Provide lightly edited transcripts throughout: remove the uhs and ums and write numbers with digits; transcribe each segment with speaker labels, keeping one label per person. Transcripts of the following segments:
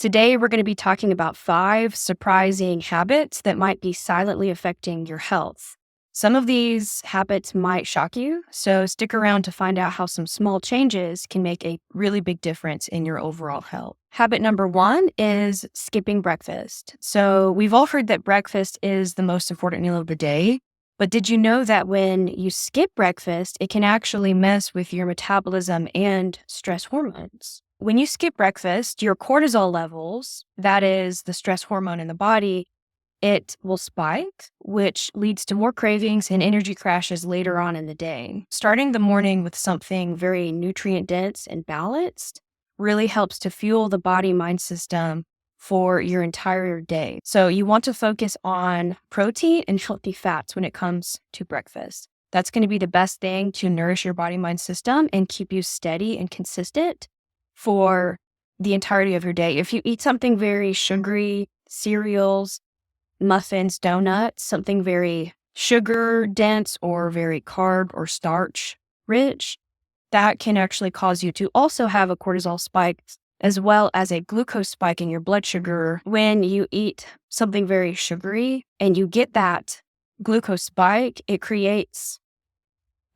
Speaker 1: Today, we're going to be talking about 5 surprising habits that might be silently affecting your health. Some of these habits might shock you, so stick around to find out how some small changes can make a really big difference in your overall health. Habit number 1 is skipping breakfast. So, we've all heard that breakfast is the most important meal of the day. But did you know that when you skip breakfast, it can actually mess with your metabolism and stress hormones? When you skip breakfast, your cortisol levels, that is the stress hormone in the body, it will spike, which leads to more cravings and energy crashes later on in the day. Starting the morning with something very nutrient dense and balanced really helps to fuel the body-mind system for your entire day. So you want to focus on protein and healthy fats when it comes to breakfast. That's going to be the best thing to nourish your body-mind system and keep you steady and consistent for the entirety of your day. If you eat something very sugary, cereals, muffins, donuts, something very sugar dense or very carb or starch rich, that can actually cause you to also have a cortisol spike as well as a glucose spike in your blood sugar. When you eat something very sugary and you get that glucose spike, it creates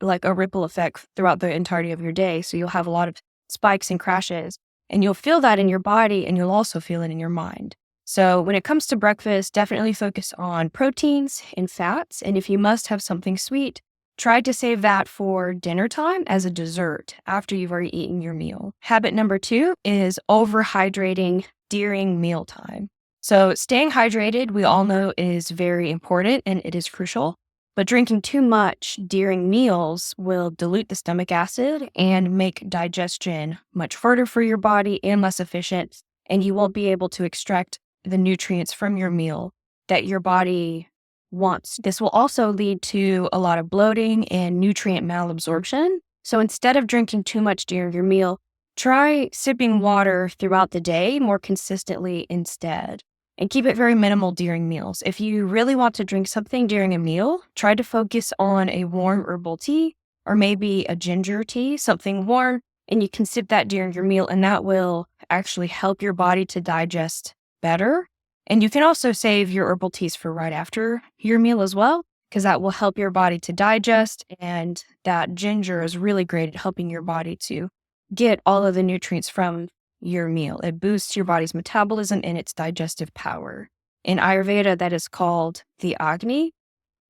Speaker 1: like a ripple effect throughout the entirety of your day. So you'll have a lot of spikes and crashes, and you'll feel that in your body, and you'll also feel it in your mind. So when it comes to breakfast, definitely focus on proteins and fats. And if you must have something sweet, try to save that for dinner time as a dessert after you've already eaten your meal. Habit number 2 is overhydrating during mealtime. So staying hydrated, we all know, is very important and it is crucial. But drinking too much during meals will dilute the stomach acid and make digestion much harder for your body and less efficient. And you won't be able to extract the nutrients from your meal that your body wants. This will also lead to a lot of bloating and nutrient malabsorption. So instead of drinking too much during your meal, try sipping water throughout the day more consistently instead. And keep it very minimal during meals. If you really want to drink something during a meal, try to focus on a warm herbal tea or maybe a ginger tea, something warm, and you can sip that during your meal, and that will actually help your body to digest better. And you can also save your herbal teas for right after your meal as well, because that will help your body to digest, and that ginger is really great at helping your body to get all of the nutrients from your meal. It boosts your body's metabolism and its digestive power. In Ayurveda, that is called the Agni.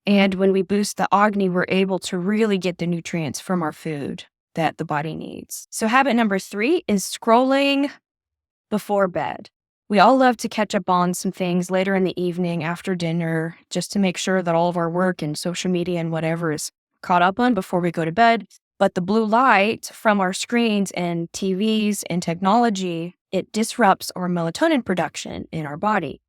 Speaker 1: And when we boost the Agni, we're able to really get the nutrients from our food that the body needs. So habit number 3 is scrolling before bed. We all love to catch up on some things later in the evening after dinner, just to make sure that all of our work and social media and whatever is caught up on before we go to bed. But the blue light from our screens and TVs and technology, it disrupts our melatonin production in our body.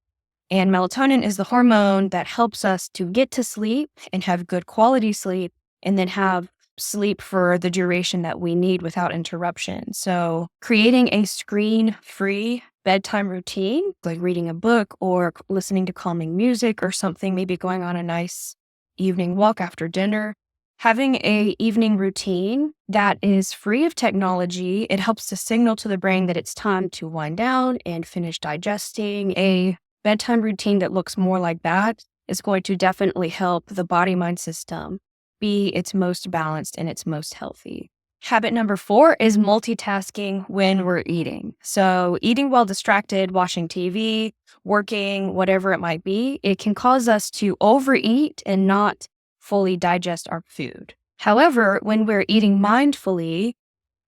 Speaker 1: And melatonin is the hormone that helps us to get to sleep and have good quality sleep, and then have sleep for the duration that we need without interruption. So creating a screen-free bedtime routine, like reading a book or listening to calming music or something, maybe going on a nice evening walk after dinner. Having a evening routine that is free of technology, it helps to signal to the brain that it's time to wind down and finish digesting. A bedtime routine that looks more like that is going to definitely help the body-mind system be its most balanced and its most healthy. Habit number 4 is multitasking when we're eating. So eating while distracted, watching TV, working, whatever it might be, it can cause us to overeat and not fully digest our food. However, when we're eating mindfully,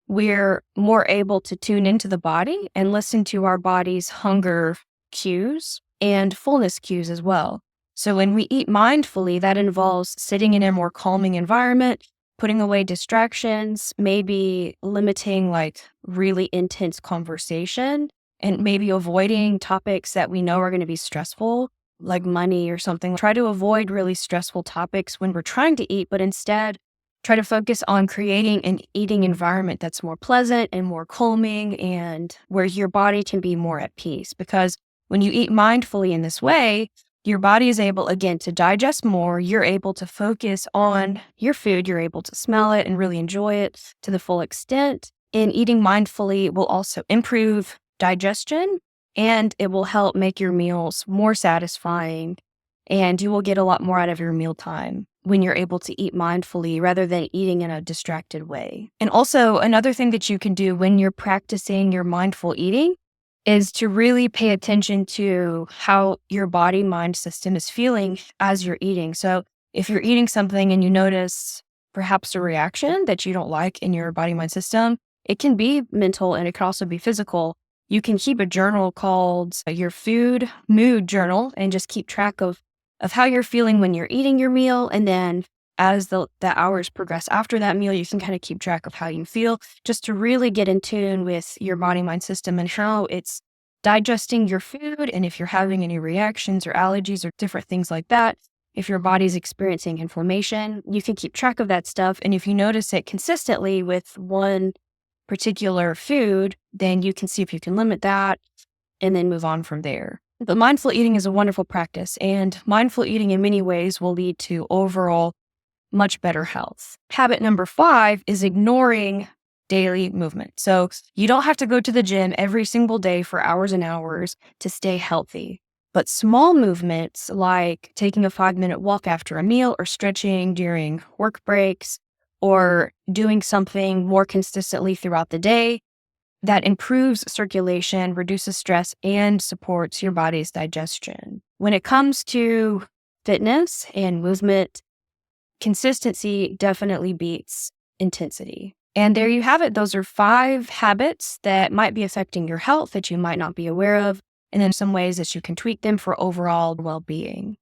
Speaker 1: we're more able to tune into the body and listen to our body's hunger cues and fullness cues as well. So when we eat mindfully, that involves sitting in a more calming environment, putting away distractions, maybe limiting like really intense conversation, and maybe avoiding topics that we know are going to be stressful, like money or something. Try to avoid really stressful topics when we're trying to eat, but instead try to focus on creating an eating environment that's more pleasant and more calming, and where your body can be more at peace. Because when you eat mindfully in this way, your body is able, again, to digest more. You're able to focus on your food. You're able to smell it and really enjoy it to the full extent. And eating mindfully will also improve digestion and it will help make your meals more satisfying. And you will get a lot more out of your mealtime when you're able to eat mindfully rather than eating in a distracted way. And also, another thing that you can do when you're practicing your mindful eating is to really pay attention to how your body mind system is feeling as you're eating. So, if you're eating something and you notice perhaps a reaction that you don't like in your body mind system, it can be mental and it can also be physical. You can keep a journal called your food mood journal and just keep track of how you're feeling when you're eating your meal. And then as the hours progress after that meal, you can kind of keep track of how you feel just to really get in tune with your body mind system and how it's digesting your food. And if you're having any reactions or allergies or different things like that, if your body's experiencing inflammation, you can keep track of that stuff. And if you notice it consistently with one particular food, then you can see if you can limit that and then move on from there. But mindful eating is a wonderful practice, and mindful eating in many ways will lead to overall much better health. Habit number 5 is ignoring daily movement. So you don't have to go to the gym every single day for hours and hours to stay healthy. But small movements like taking a 5-minute walk after a meal or stretching during work breaks or doing something more consistently throughout the day that improves circulation, reduces stress, and supports your body's digestion. When it comes to fitness and movement, consistency definitely beats intensity. And there you have it. Those are 5 habits that might be affecting your health that you might not be aware of, and then some ways that you can tweak them for overall well-being.